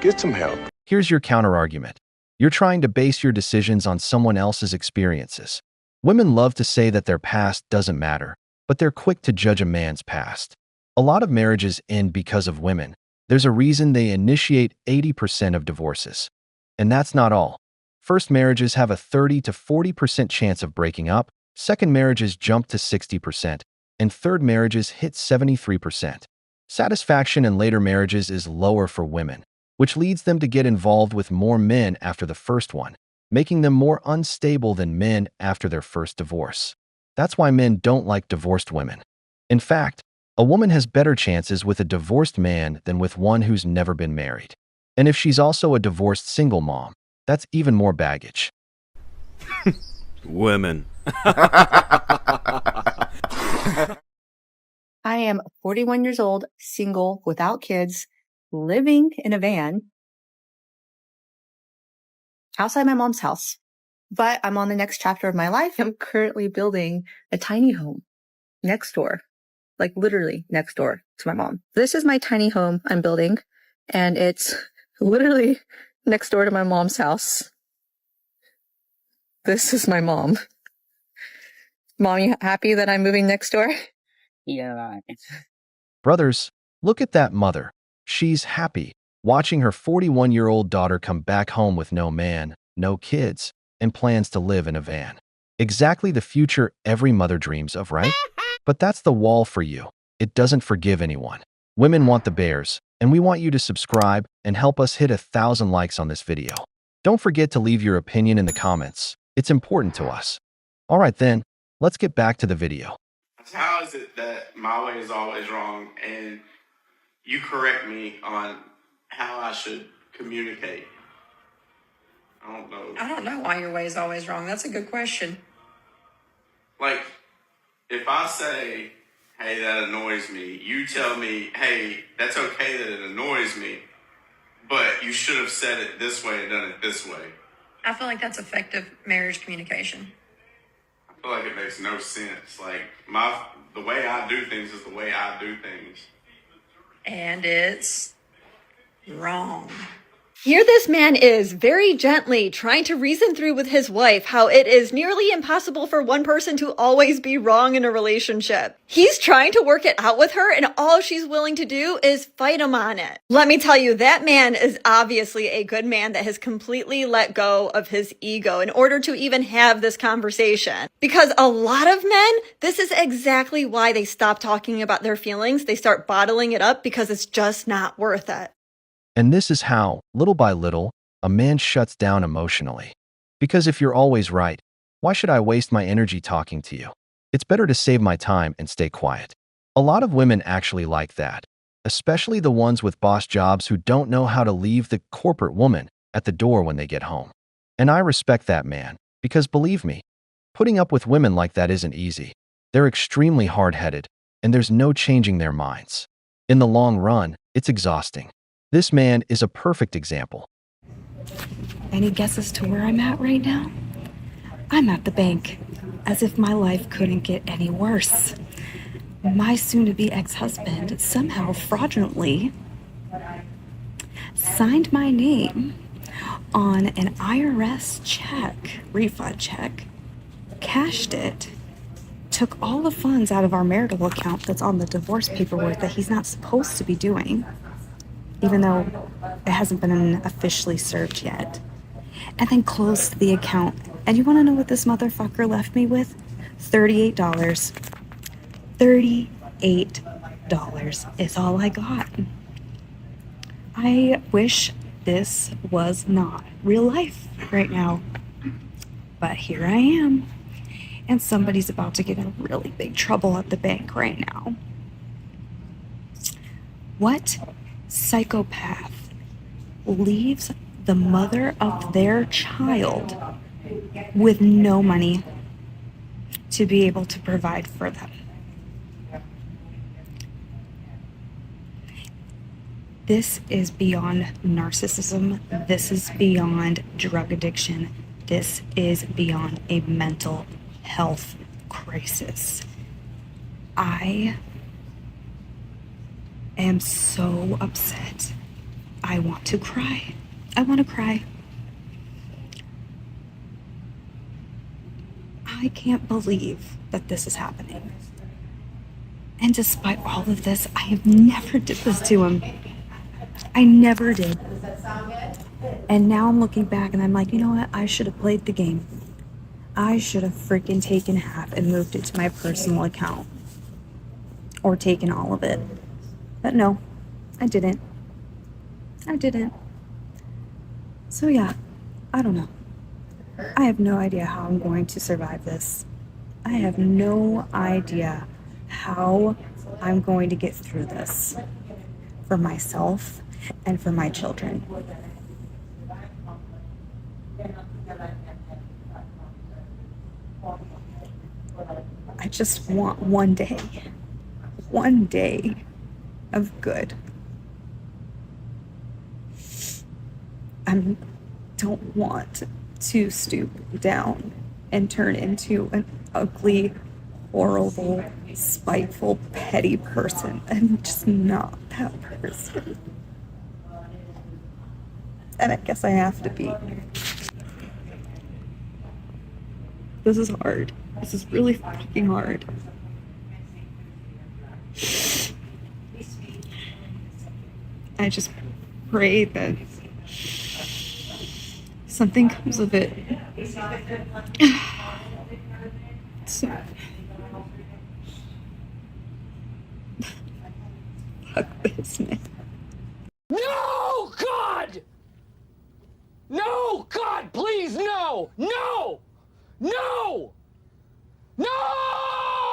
Get some help. Here's your counter argument. You're trying to base your decisions on someone else's experiences. Women love to say that their past doesn't matter, but they're quick to judge a man's past. A lot of marriages end because of women. There's a reason they initiate 80% of divorces. And that's not all. First marriages have a 30 to 40% chance of breaking up, second marriages jump to 60%, and third marriages hit 73%. Satisfaction in later marriages is lower for women, which leads them to get involved with more men after the first one, making them more unstable than men after their first divorce. That's why men don't like divorced women. In fact, a woman has better chances with a divorced man than with one who's never been married. And if she's also a divorced single mom, that's even more baggage. Women. I am 41 years old, single, without kids, living in a van outside my mom's house. But I'm on the next chapter of my life. I'm currently building a tiny home next door, like literally next door to my mom. This is my tiny home I'm building, and it's literally next door to my mom's house. This is my mom. Mom, you happy that I'm moving next door? Yeah. Brothers, look at that mother. She's happy, watching her 41-year-old daughter come back home with no man, no kids, and plans to live in a van. Exactly the future every mother dreams of, right? But that's the wall for you. It doesn't forgive anyone. Women want the bears, and we want you to subscribe and help us hit 1,000 likes on this video. Don't forget to leave your opinion in the comments. It's important to us. All right then, let's get back to the video. How is it that my way is always wrong and you correct me on how I should communicate? I don't know. I don't know why your way is always wrong. That's a good question. Like, if I say, hey, that annoys me, you tell me, hey, that's okay that it annoys me, but you should have said it this way and done it this way. I feel like that's effective marriage communication. I feel like it makes no sense. Like, the way I do things is the way I do things. And it's wrong. Here this man is, very gently, trying to reason through with his wife how it is nearly impossible for one person to always be wrong in a relationship. He's trying to work it out with her, and all she's willing to do is fight him on it. Let me tell you, that man is obviously a good man that has completely let go of his ego in order to even have this conversation. Because a lot of men, this is exactly why they stop talking about their feelings. They start bottling it up because it's just not worth it. And this is how, little by little, a man shuts down emotionally. Because if you're always right, why should I waste my energy talking to you? It's better to save my time and stay quiet. A lot of women actually like that, especially the ones with boss jobs who don't know how to leave the corporate woman at the door when they get home. And I respect that man, because believe me, putting up with women like that isn't easy. They're extremely hard-headed, and there's no changing their minds. In the long run, it's exhausting. This man is a perfect example. Any guesses to where I'm at right now? I'm at the bank, as if my life couldn't get any worse. My soon-to-be ex-husband somehow fraudulently signed my name on an IRS check, refund check, cashed it, took all the funds out of our marital account that's on the divorce paperwork that he's not supposed to be doing, even though it hasn't been officially served yet, and then closed the account. And you want to know what this motherfucker left me with? $38. $38 is all I got. I wish this was not real life right now, but here I am, and somebody's about to get in really big trouble at the bank right now. What psychopath leaves the mother of their child with no money, to be able to provide for them. This is beyond narcissism. This is beyond drug addiction. This is beyond a mental health crisis. I am so upset. I want to cry. I want to cry. I can't believe that this is happening. And despite all of this, I have never did this to him. I never did. And now I'm looking back and I'm like, you know what? I should have played the game. I should have freaking taken half and moved it to my personal account. Or taken all of it. But no, I didn't. I didn't. So yeah, I don't know. I have no idea how I'm going to survive this. I have no idea how I'm going to get through this for myself and for my children. I just want one day of good. I don't want to stoop down and turn into an ugly, horrible, spiteful, petty person. I'm just not that person. And I guess I have to be. This is hard. This is really fucking hard. I just pray that something comes of it. So, fuck this, man. No, God! No, God, please, no! No! No! No!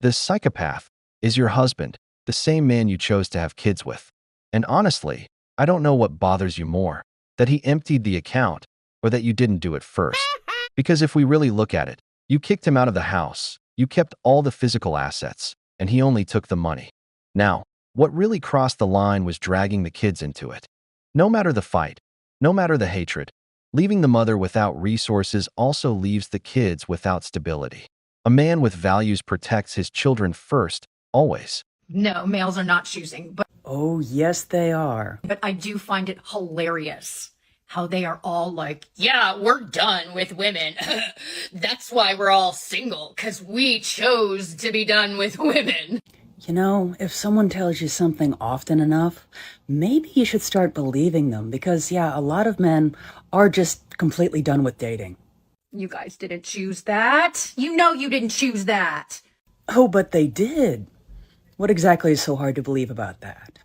This psychopath is your husband, the same man you chose to have kids with. And honestly, I don't know what bothers you more, that he emptied the account or that you didn't do it first. Because if we really look at it, you kicked him out of the house, you kept all the physical assets, and he only took the money. Now, what really crossed the line was dragging the kids into it. No matter the fight, no matter the hatred, leaving the mother without resources also leaves the kids without stability. A man with values protects his children first, always. No, males are not choosing, but Oh, yes, they are. I do find it hilarious how they are all like, yeah, we're done with women. That's why we're all single, because we chose to be done with women. You know, if someone tells you something often enough, maybe you should start believing them because, yeah, a lot of men are just completely done with dating. You guys didn't choose that. You know you didn't choose that. Oh, but they did. What exactly is so hard to believe about that?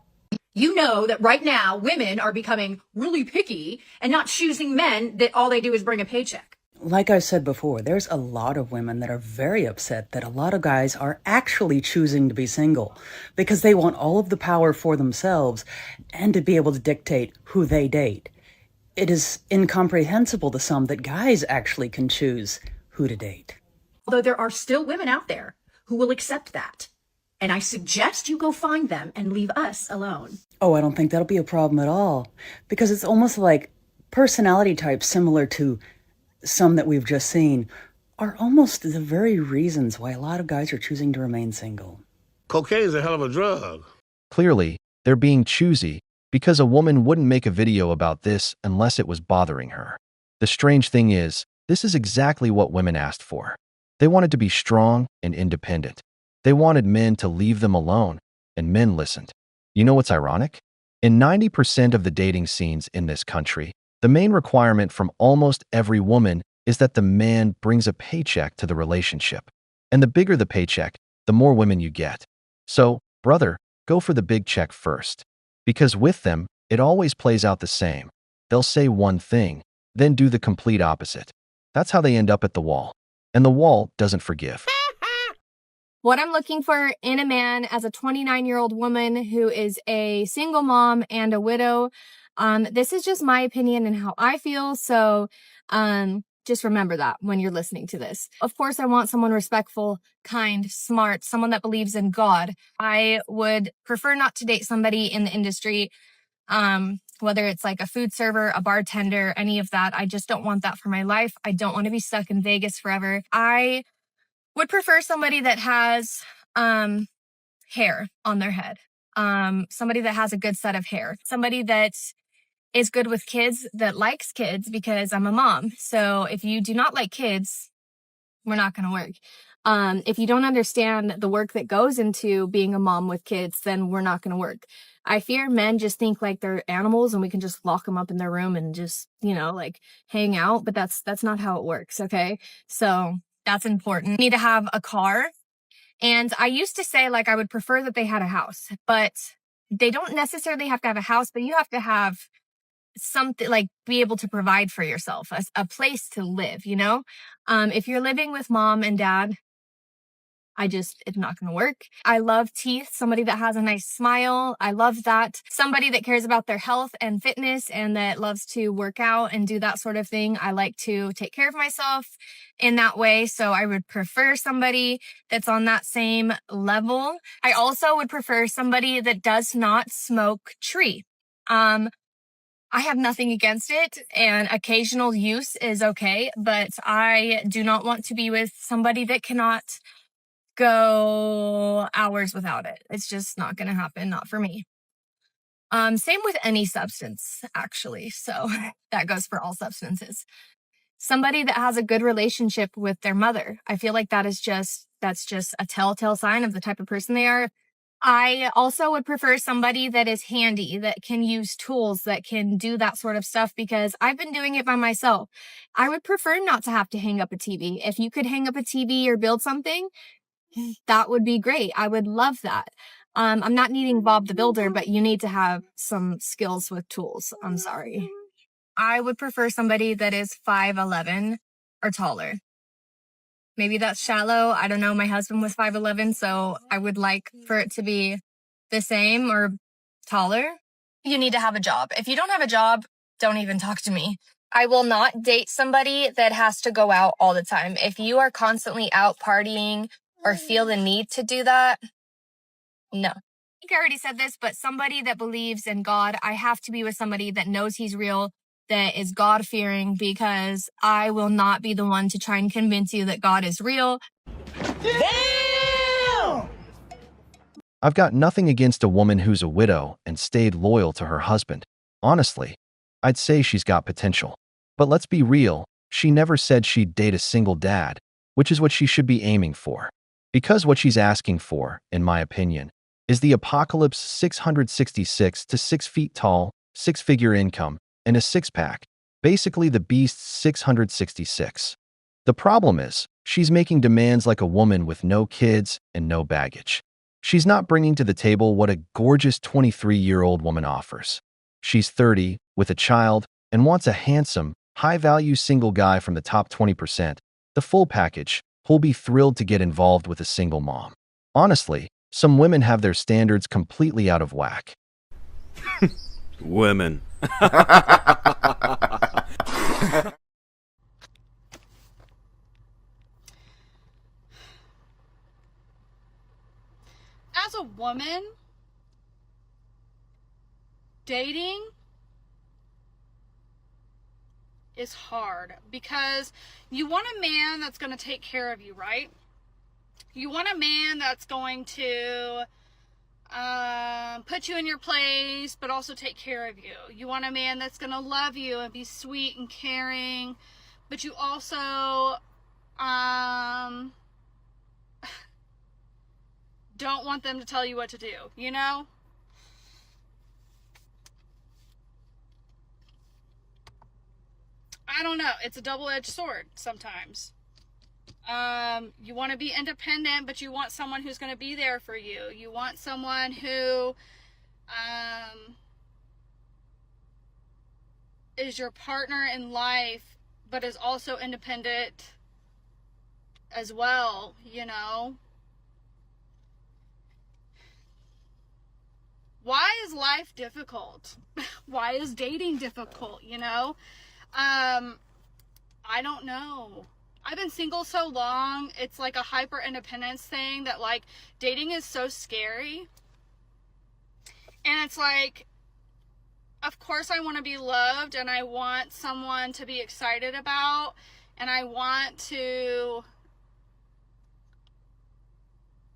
You know that right now women are becoming really picky and not choosing men that all they do is bring a paycheck. Like I said before, there's a lot of women that are very upset that a lot of guys are actually choosing to be single because they want all of the power for themselves and to be able to dictate who they date. It is incomprehensible to some that guys actually can choose who to date. Although there are still women out there who will accept that. And I suggest you go find them and leave us alone. Oh, I don't think that'll be a problem at all because it's almost like personality types similar to some that we've just seen are almost the very reasons why a lot of guys are choosing to remain single. Cocaine's a hell of a drug. Clearly, they're being choosy because a woman wouldn't make a video about this unless it was bothering her. The strange thing is, this is exactly what women asked for. They wanted to be strong and independent. They wanted men to leave them alone, and men listened. You know what's ironic? In 90% of the dating scenes in this country, the main requirement from almost every woman is that the man brings a paycheck to the relationship. And the bigger the paycheck, the more women you get. So, brother, go for the big check first. Because with them, it always plays out the same. They'll say one thing, then do the complete opposite. That's how they end up at the wall. And the wall doesn't forgive. What I'm looking for in a man as a 29-year-old woman who is a single mom and a widow, this is just my opinion and how I feel. So Just remember that when you're listening to this. Of course, I want someone respectful, kind, smart, someone that believes in God. I would prefer not to date somebody in the industry, whether it's like a food server, a bartender, any of that. I just don't want that for my life. I don't want to be stuck in Vegas forever. I would prefer somebody that has hair on their head. Somebody that has a good set of hair. Somebody that is good with kids, that likes kids, because I'm a mom. So if you do not like kids, we're not going to work. If you don't understand the work that goes into being a mom with kids, then we're not going to work. I fear men just think like they're animals and we can just lock them up in their room and just, like hang out. But that's not how it works. Okay. So that's important. You need to have a car. And I used to say like I would prefer that they had a house, but they don't necessarily have to have a house, but you have to have something, like be able to provide for yourself, a place to live, if you're living with mom and dad, it's not going to work. I love teeth, somebody that has a nice smile. I love that. Somebody that cares about their health and fitness and that loves to work out and do that sort of thing. I like to take care of myself in that way. So I would prefer somebody that's on that same level. I also would prefer somebody that does not smoke tree. I have nothing against it, and occasional use is okay, but I do not want to be with somebody that cannot go hours without it. It's just not going to happen, not for me. Same with any substance, actually. So that goes for all substances. Somebody that has a good relationship with their mother. I feel like that's just a telltale sign of the type of person they are. I also would prefer somebody that is handy, that can use tools, that can do that sort of stuff, because I've been doing it by myself. I would prefer not to have to hang up a TV. If you could hang up a TV or build something, that would be great. I would love that. I'm not needing Bob the Builder, but you need to have some skills with tools. I'm sorry. I would prefer somebody that is 5'11" or taller. Maybe that's shallow. I don't know. My husband was 5'11", so I would like for it to be the same or taller. You need to have a job. If you don't have a job, don't even talk to me. I will not date somebody that has to go out all the time. If you are constantly out partying or feel the need to do that, no. I think I already said this, but somebody that believes in God, I have to be with somebody that knows he's real, that is God-fearing, because I will not be the one to try and convince you that God is real. Damn! I've got nothing against a woman who's a widow and stayed loyal to her husband. Honestly, I'd say she's got potential. But let's be real, she never said she'd date a single dad, which is what she should be aiming for. Because what she's asking for, in my opinion, is the apocalypse 666 to 6 feet tall, 6-figure income, and a six-pack, basically the beast's 666. The problem is, she's making demands like a woman with no kids and no baggage. She's not bringing to the table what a gorgeous 23-year-old woman offers. She's 30, with a child, and wants a handsome, high-value single guy from the top 20%, the full package, who'll be thrilled to get involved with a single mom. Honestly, some women have their standards completely out of whack. Women. As a woman, dating is hard because you want a man that's going to take care of you, right? You want a man that's going to put you in your place, but also take care of you. You want a man that's going to love you and be sweet and caring, but you also don't want them to tell you what to do, you know? I don't know. It's a double-edged sword sometimes. You want to be independent, but you want someone who's going to be there for you. You want someone who is your partner in life, but is also independent as well, you know? Why is life difficult? Why is dating difficult, you know? I don't know. I've been single so long, it's like a hyper independence thing that like dating is so scary. And it's like, of course I want to be loved and I want someone to be excited about, and I want to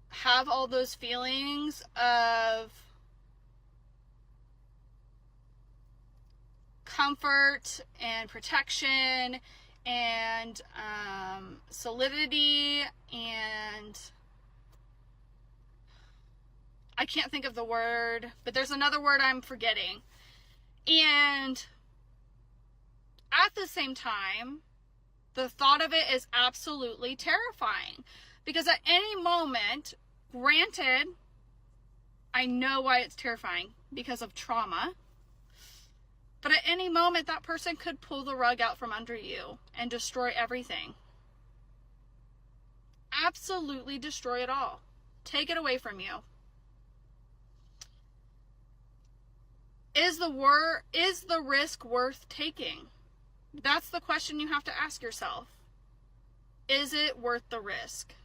have all those feelings of comfort and protection and solidity, and I can't think of the word, but there's another word I'm forgetting. And at the same time, the thought of it is absolutely terrifying, because at any moment, granted, I know why it's terrifying, because of trauma, but at any moment that person could pull the rug out from under you and destroy everything. Absolutely destroy it all. Take it away from you. Is the risk worth taking? That's the question you have to ask yourself. Is it worth the risk?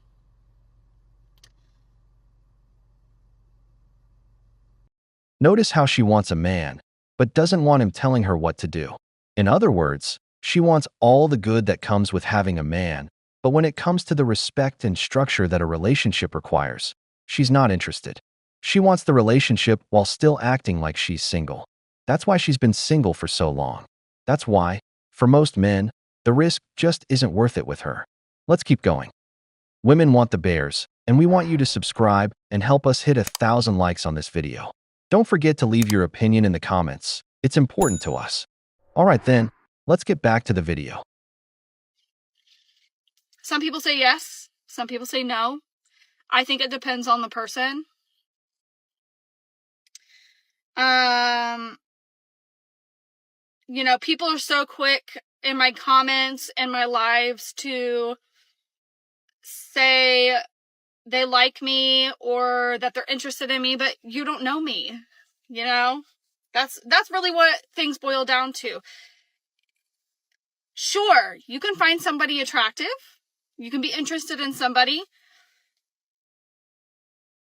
Notice how she wants a man, but doesn't want him telling her what to do. In other words, she wants all the good that comes with having a man, but when it comes to the respect and structure that a relationship requires, she's not interested. She wants the relationship while still acting like she's single. That's why she's been single for so long. That's why, for most men, the risk just isn't worth it with her. Let's keep going. Women want the bears, and we want you to subscribe and help us hit 1,000 likes on this video. Don't forget to leave your opinion in the comments. It's important to us. Alright then, let's get back to the video. Some people say yes, some people say no. I think it depends on the person. You know, people are so quick in my comments and my lives to say they like me or that they're interested in me, but you don't know me. You know, that's really what things boil down to. Sure, you can find somebody attractive, you can be interested in somebody,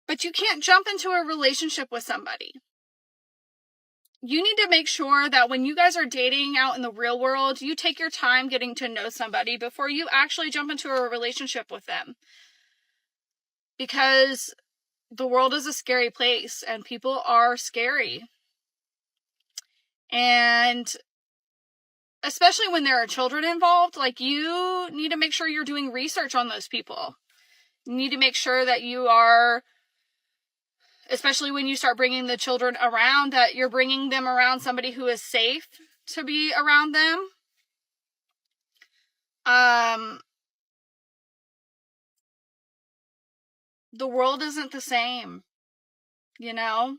but you can't jump into a relationship with somebody. You need to make sure that when you guys are dating out in the real world, you take your time getting to know somebody before you actually jump into a relationship with them. Because the world is a scary place and people are scary. And especially when there are children involved, like, you need to make sure you're doing research on those people. You need to make sure that you are, especially when you start bringing the children around, that you're bringing them around somebody who is safe to be around them. The world isn't the same, you know?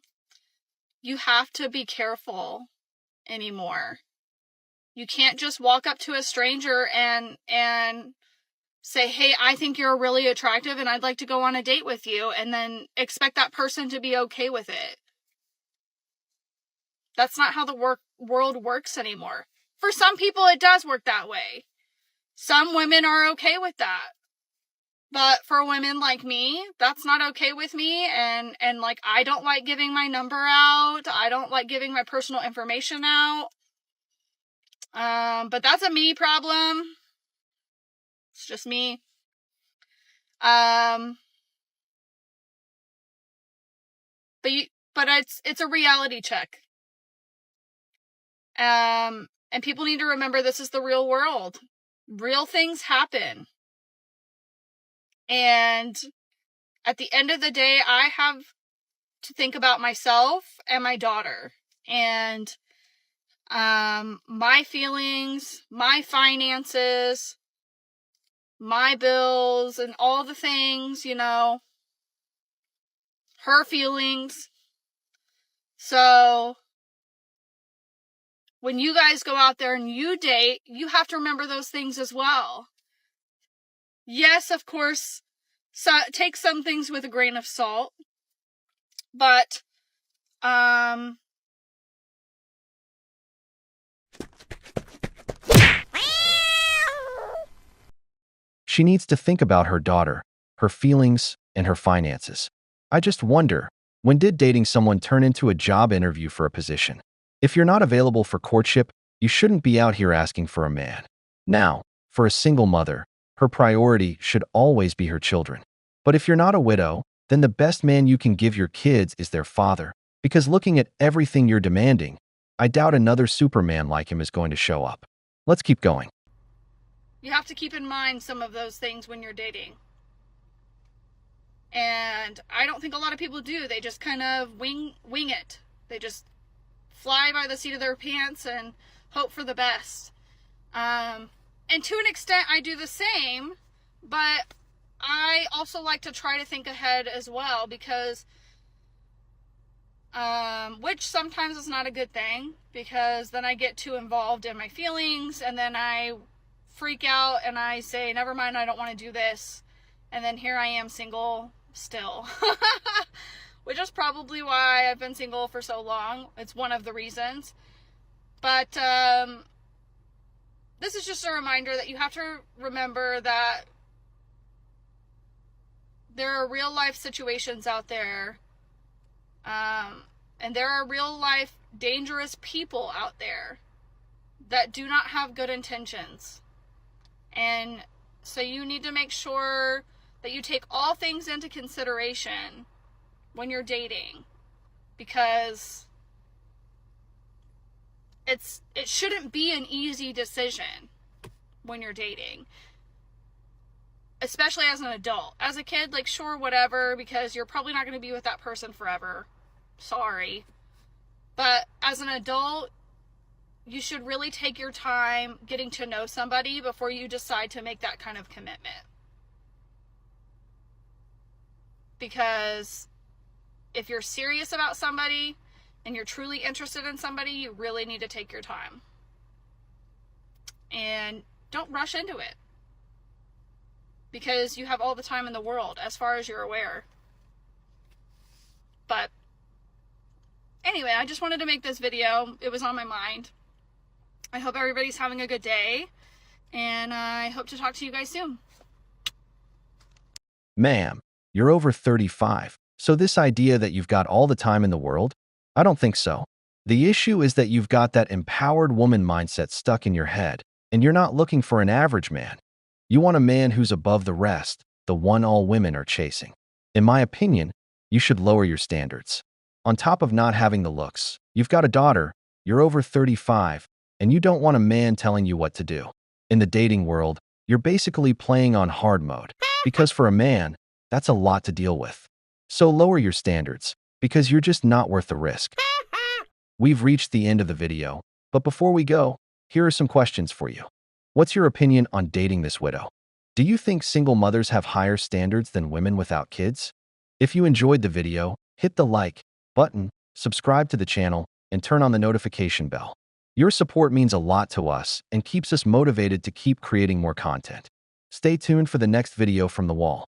You have to be careful anymore. You can't just walk up to a stranger and say, hey, I think you're really attractive and I'd like to go on a date with you, and then expect that person to be okay with it. That's not how the world works anymore. For some people, it does work that way. Some women are okay with that. But for women like me, that's not okay with me. And like, I don't like giving my number out. I don't like giving my personal information out. But that's a me problem. It's just me. But it's a reality check. And people need to remember this is the real world. Real things happen. And at the end of the day, I have to think about myself and my daughter. And my feelings, my finances, my bills, and all the things, you know, her feelings. So when you guys go out there and you date, you have to remember those things as well. Yes, of course, take some things with a grain of salt, but She needs to think about her daughter, her feelings, and her finances. I just wonder, when did dating someone turn into a job interview for a position? If you're not available for courtship, you shouldn't be out here asking for a man. Now, for a single mother, her priority should always be her children. But if you're not a widow, then the best man you can give your kids is their father, because looking at everything you're demanding, I doubt another Superman like him is going to show up. Let's keep going. You have to keep in mind some of those things when you're dating. And I don't think a lot of people do. They just kind of wing it. They just fly by the seat of their pants and hope for the best. And to an extent, I do the same, but I also like to try to think ahead as well, because which sometimes is not a good thing, because then I get too involved in my feelings, and then I freak out and I say, never mind, I don't want to do this, and then here I am single still. Which is probably why I've been single for so long. It's one of the reasons. But this is just a reminder that you have to remember that there are real life situations out there, and there are real life dangerous people out there that do not have good intentions. And so you need to make sure that you take all things into consideration when you're dating, because it shouldn't be an easy decision when you're dating, especially as an adult. As a kid, like, sure, whatever, because you're probably not going to be with that person forever. Sorry. But as an adult, you should really take your time getting to know somebody before you decide to make that kind of commitment. Because if you're serious about somebody and you're truly interested in somebody, you really need to take your time. And don't rush into it, because you have all the time in the world, as far as you're aware. But anyway, I just wanted to make this video. It was on my mind. I hope everybody's having a good day, and I hope to talk to you guys soon. Ma'am, you're over 35, so this idea that you've got all the time in the world, I don't think so. The issue is that you've got that empowered woman mindset stuck in your head, and you're not looking for an average man. You want a man who's above the rest, the one all women are chasing. In my opinion, you should lower your standards. On top of not having the looks, you've got a daughter, you're over 35, and you don't want a man telling you what to do. In the dating world, you're basically playing on hard mode, because for a man, that's a lot to deal with. So lower your standards, because you're just not worth the risk. We've reached the end of the video, but before we go, here are some questions for you. What's your opinion on dating this widow? Do you think single mothers have higher standards than women without kids? If you enjoyed the video, hit the like button, subscribe to the channel, and turn on the notification bell. Your support means a lot to us and keeps us motivated to keep creating more content. Stay tuned for the next video from the wall.